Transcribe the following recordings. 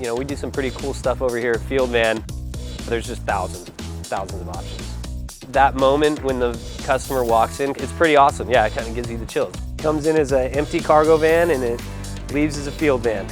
You know, we do some pretty cool stuff over here at Field Van. There's just thousands of options. That moment when the customer walks in, it's pretty awesome. Yeah, it kind of gives you the chills. Comes in as an empty cargo van and it leaves as a field van.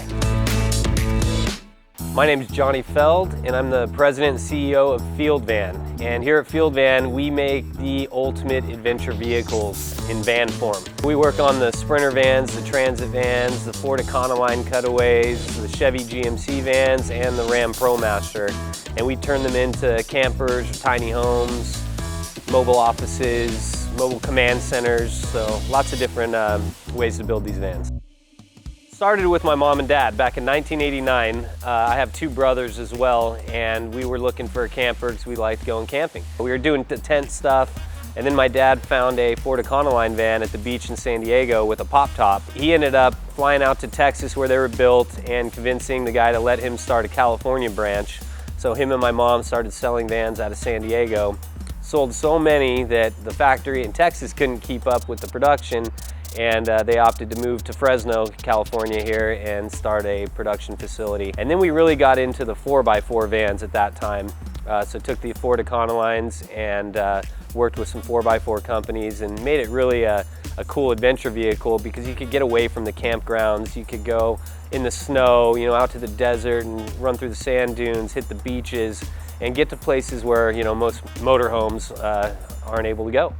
My name is Johnny Feld and I'm the president and CEO of Field Van. And here at Field Van, we make the ultimate adventure vehicles in van form. We work on the Sprinter vans, the Transit vans, the Ford Econoline cutaways, the Chevy GMC vans, and the Ram ProMaster. And we turn them into campers, tiny homes, mobile offices, mobile command centers, so lots of different ways to build these vans. Started with my mom and dad back in 1989. I have two brothers as well, and we were looking for a camper because we liked going camping. We were doing the tent stuff, and then my dad found a Ford Econoline van at the beach in San Diego with a pop top. He ended up flying out to Texas where they were built and convincing the guy to let him start a California branch. So him and my mom started selling vans out of San Diego. Sold so many that the factory in Texas couldn't keep up with the production, and they opted to move to Fresno, California here and start a production facility. And then we really got into the 4x4 vans at that time. So took the Ford Econolines and worked with some 4x4 companies and made it really a cool adventure vehicle because you could get away from the campgrounds. You could go in the snow, you know, out to the desert and run through the sand dunes, hit the beaches, and get to places where, you know, most motorhomes aren't able to go.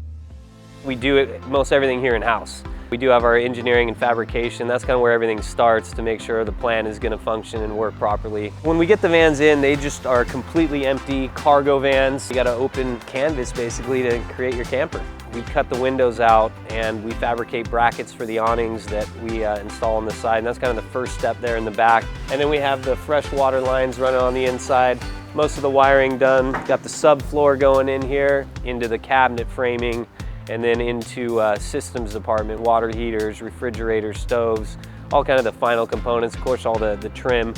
We do most everything here in-house. We do have our engineering and fabrication. That's kind of where everything starts to make sure the plan is going to function and work properly. When we get the vans in, they just are completely empty cargo vans. You got to open canvas basically to create your camper. We cut the windows out and we fabricate brackets for the awnings that we install on the side, and that's kind of the first step there in the back. And then we have the fresh water lines running on the inside. Most of the wiring done. Got the subfloor going in here into the cabinet framing, and then into systems department, water heaters, refrigerators, stoves, all kind of the final components, of course all the trim.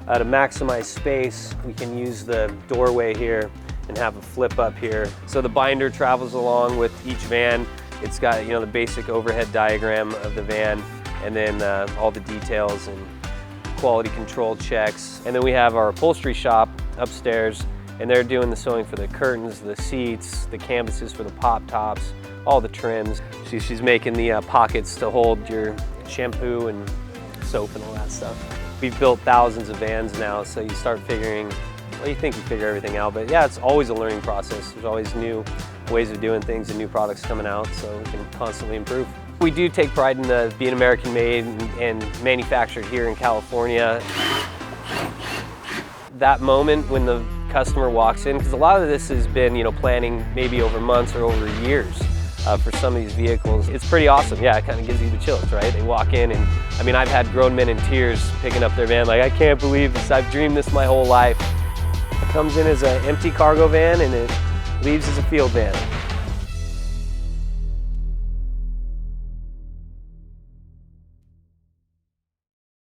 To maximize space, we can use the doorway here and have a flip up here. So the binder travels along with each van. It's got, you know, the basic overhead diagram of the van, and then all the details and quality control checks. And then we have our upholstery shop upstairs, and they're doing the sewing for the curtains, the seats, the canvases for the pop tops, all the trims. She's making the pockets to hold your shampoo and soap and all that stuff. We've built thousands of vans now, so you start figuring, well, you think you figure everything out, but yeah, it's always a learning process. There's always new ways of doing things and new products coming out, so we can constantly improve. We do take pride in being American made and manufactured here in California. That moment when the customer walks in, because a lot of this has been, you know, planning maybe over months or over years for some of these vehicles. It's pretty awesome. Yeah, it kind of gives you the chills, right? They walk in and, I mean, I've had grown men in tears picking up their van like, I can't believe this, I've dreamed this my whole life. It comes in as an empty cargo van and it leaves as a field van.